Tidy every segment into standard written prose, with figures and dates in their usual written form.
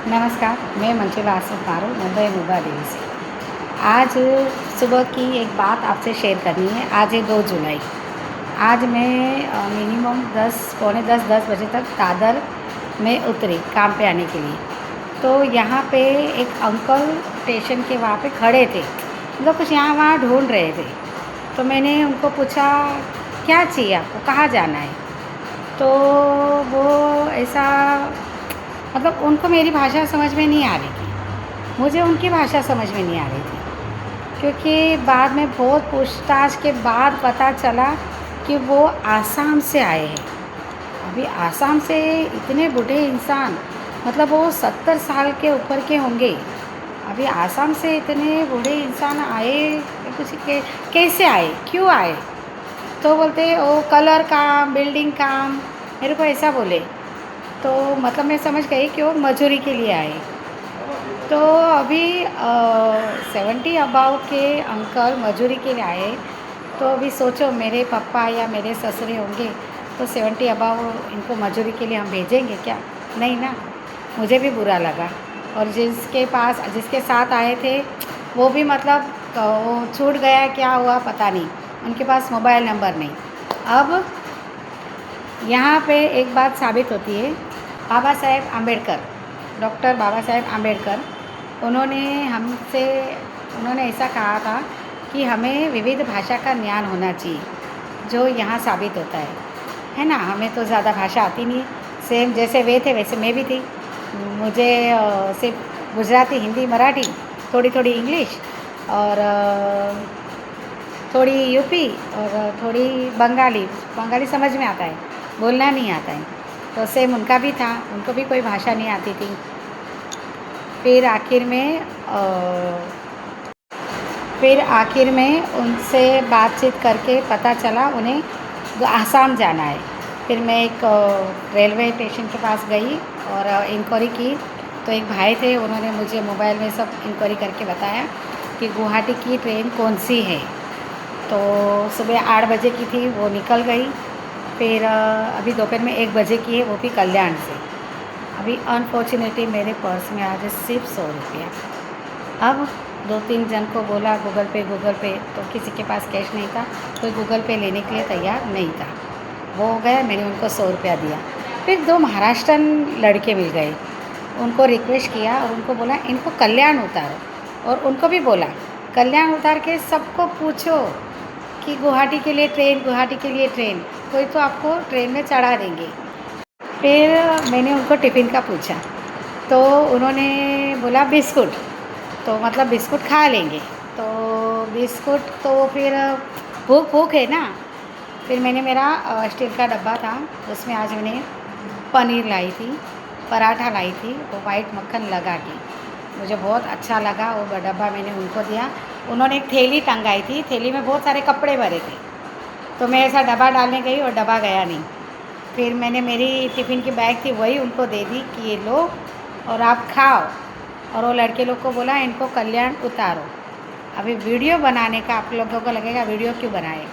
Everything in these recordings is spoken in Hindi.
नमस्कार, मैं मंजुला आसिफ मारू मुंबई मुंबा देवी से। आज सुबह की एक बात आपसे शेयर करनी है। आज है 2 जुलाई। आज मैं मिनिमम 10 पौने 10 बजे तक दादर में उतरी काम पे आने के लिए। तो यहाँ पे एक अंकल स्टेशन के वहाँ पे खड़े थे, मतलब कुछ यहाँ वहाँ ढूंढ रहे थे। तो मैंने उनको पूछा, क्या चाहिए आपको, कहाँ जाना है? तो वो ऐसा, मतलब उनको मेरी भाषा समझ में नहीं आ रही थी, मुझे उनकी भाषा समझ में नहीं आ रही थी। क्योंकि बाद में बहुत पूछताछ के बाद पता चला कि वो आसाम से आए हैं। अभी आसाम से इतने बूढ़े इंसान, मतलब वो 70 साल के ऊपर के होंगे। अभी आसाम से इतने बूढ़े इंसान आए, कुछ के कैसे आए, क्यों आए? तो बोलते ओ कलर काम, बिल्डिंग काम, मेरे को ऐसा बोले। तो मतलब मैं समझ गई कि वो मजदूरी के लिए आए। तो अभी 70 अबाव के अंकल मजदूरी के लिए आए। तो अभी सोचो, मेरे पापा या मेरे ससुरे होंगे तो 70 अबाव इनको मजदूरी के लिए हम भेजेंगे क्या? नहीं ना। मुझे भी बुरा लगा। और जिसके साथ आए थे वो भी, मतलब वो छूट गया, क्या हुआ पता नहीं, उनके पास मोबाइल नंबर नहीं। अब यहाँ पे एक बात साबित होती है। बाबा साहेब आम्बेडकर, डॉक्टर बाबा साहेब आम्बेडकर, उन्होंने हमसे उन्होंने ऐसा कहा था कि हमें विविध भाषा का ज्ञान होना चाहिए, जो यहाँ साबित होता है ना। हमें तो ज़्यादा भाषा आती नहीं, सेम जैसे वे थे वैसे मैं भी थी। मुझे सिर्फ गुजराती, हिंदी, मराठी, थोड़ी थोड़ी इंग्लिश और थोड़ी यूपी और थोड़ी बंगाली। बंगाली समझ में आता है, बोलना नहीं आता है। तो सेम उनका भी था, उनको भी कोई भाषा नहीं आती थी। फिर आखिर में उनसे बातचीत करके पता चला उन्हें आसाम जाना है। फिर मैं एक रेलवे स्टेशन के पास गई और इंक्वायरी की। तो एक भाई थे, उन्होंने मुझे मोबाइल में सब इंक्वायरी करके बताया कि गुवाहाटी की ट्रेन कौन सी है। तो सुबह 8 बजे की थी, वो निकल गई। फिर अभी दोपहर में 1 बजे की है, वो भी कल्याण से। अभी अनफॉर्चुनेटली मेरे पर्स में आज सिर्फ 100 रुपया। अब 2-3 जन को बोला गूगल पे, तो किसी के पास कैश नहीं था, कोई गूगल पे लेने के लिए तैयार नहीं था। वो हो गया, मैंने उनको 100 रुपया दिया। फिर 2 महाराष्ट्रन लड़के मिल गए, उनको रिक्वेस्ट किया और उनको बोला इनको कल्याण उतारो। और उनको भी बोला कल्याण उतार के सबको पूछो कि गुवाहाटी के लिए ट्रेन, गुवाहाटी के लिए ट्रेन, कोई तो आपको ट्रेन में चढ़ा देंगे। फिर मैंने उनको टिफ़िन का पूछा, तो उन्होंने बोला बिस्कुट, तो मतलब बिस्कुट खा लेंगे। तो बिस्कुट तो फिर भूख है ना। फिर मैंने मेरा स्टील का डब्बा था, उसमें आज मैंने पनीर लाई थी, पराठा लाई थी, वो वाइट मक्खन लगा के, मुझे बहुत अच्छा लगा। वो डब्बा मैंने उनको दिया। उन्होंने एक थैली टंगाई थी, थैली में बहुत सारे कपड़े भरे थे। तो मैं ऐसा डब्बा डालने गई और डब्बा गया नहीं। फिर मैंने मेरी टिफ़िन की बैग थी वही उनको दे दी कि ये लो और आप खाओ। और वो लड़के लोग को बोला इनको कल्याण उतारो। अभी वीडियो बनाने का, आप लोगों को लगेगा वीडियो क्यों बनाए?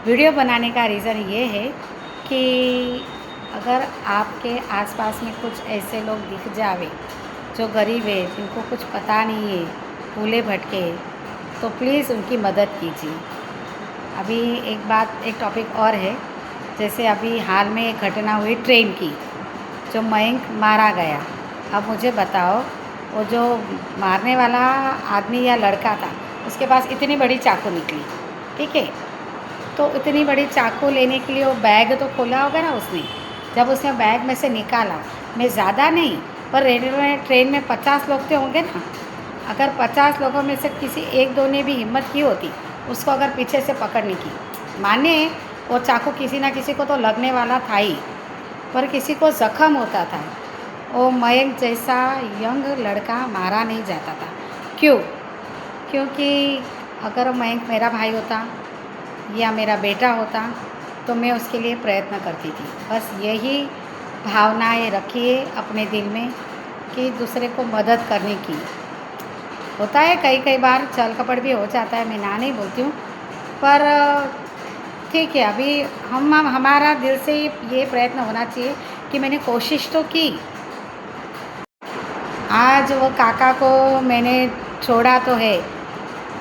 वीडियो बनाने का रीज़न ये है कि अगर आपके आसपास में कुछ ऐसे लोग दिख जावे जो गरीब है, जिनको कुछ पता नहीं है, भूले भटके, तो प्लीज़ उनकी मदद कीजिए। अभी एक टॉपिक और है। जैसे अभी हाल में एक घटना हुई ट्रेन की, जो मयंक मारा गया। अब मुझे बताओ, वो जो मारने वाला आदमी या लड़का था, उसके पास इतनी बड़ी चाकू निकली, ठीक है? तो इतनी बड़ी चाकू लेने के लिए वो बैग तो खोला होगा ना उसने। जब उसने बैग में से निकाला, मैं ज़्यादा नहीं, पर रेलवे ट्रेन में 50 लोग तो होंगे ना। अगर 50 लोगों में से किसी 1-2 ने भी हिम्मत की होती उसको अगर पीछे से पकड़ने की, माने वो चाकू किसी ना किसी को तो लगने वाला था ही, पर किसी को ज़ख्म होता था। वो मयंक जैसा यंग लड़का मारा नहीं जाता था। क्यों? क्योंकि अगर मयंक मेरा भाई होता या मेरा बेटा होता तो मैं उसके लिए प्रयत्न करती थी। बस यही भावनाएं रखिए अपने दिल में कि दूसरे को मदद करने की। होता है कई कई बार छल कपट भी हो जाता है, मैं ना नहीं बोलती हूँ, पर ठीक है। अभी हमारा दिल से ये प्रयत्न होना चाहिए कि मैंने कोशिश तो की। आज वो काका को मैंने छोड़ा तो है।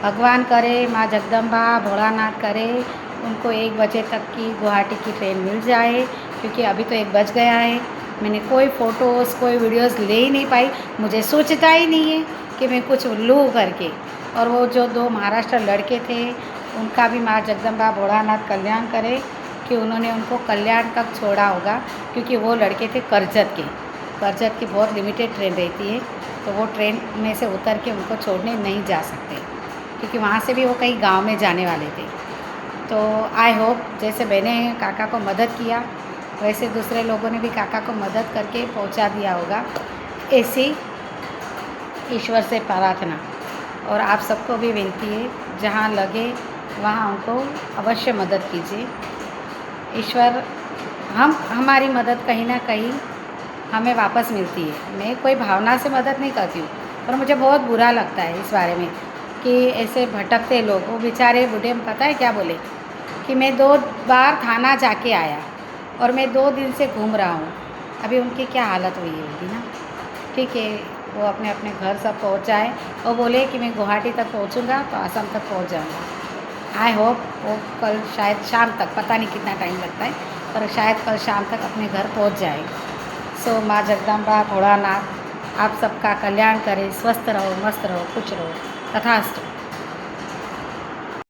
भगवान करे, माँ जगदम्बा भोलानाथ करे उनको 1 बजे तक की गुवाहाटी की ट्रेन मिल जाए, क्योंकि अभी तो 1 बज गया है। मैंने कोई फ़ोटोज़ कोई वीडियोज़ ले ही नहीं पाई, मुझे सोचता ही नहीं है कि मैं कुछ लूँ करके। और वो जो 2 महाराष्ट्र लड़के थे उनका भी माँ जगदम्बा भोलानाथ कल्याण करे कि उन्होंने उनको कल्याण तक छोड़ा होगा, क्योंकि वो लड़के थे करजत के। करजत की बहुत लिमिटेड ट्रेन रहती है, तो वो ट्रेन में से उतर के उनको छोड़ने नहीं जा सकते, क्योंकि वहाँ से भी वो कहीं गांव में जाने वाले थे। तो आई होप जैसे मैंने काका को मदद किया वैसे दूसरे लोगों ने भी काका को मदद करके पहुँचा दिया होगा, ऐसी ईश्वर से प्रार्थना। और आप सबको भी विनती है, जहाँ लगे वहाँ उनको अवश्य मदद कीजिए। ईश्वर हमारी मदद कहीं ना कहीं हमें वापस मिलती है। मैं कोई भावना से मदद नहीं करती हूँ, पर मुझे बहुत बुरा लगता है इस बारे में कि ऐसे भटकते लोग, वो बेचारे बूढ़े पता है क्या बोले कि मैं 2 बार थाना जाके आया और मैं 2 दिन से घूम रहा हूँ। अभी उनकी क्या हालत हुई होगी ना। ठीक है, वो अपने अपने घर सब पहुँच जाए। और बोले कि मैं गुवाहाटी तक पहुँचूँगा तो आसाम तक पहुँच जाऊँगा। आई होप वो कल शायद शाम तक, पता नहीं कितना टाइम लगता है, पर शायद कल शाम तक अपने घर पहुँच जाए। सो माँ जगदम्बा भोलानाथ आप सबका कल्याण करे, स्वस्थ रहो, मस्त रहो, खुश रहो, तथास्तु।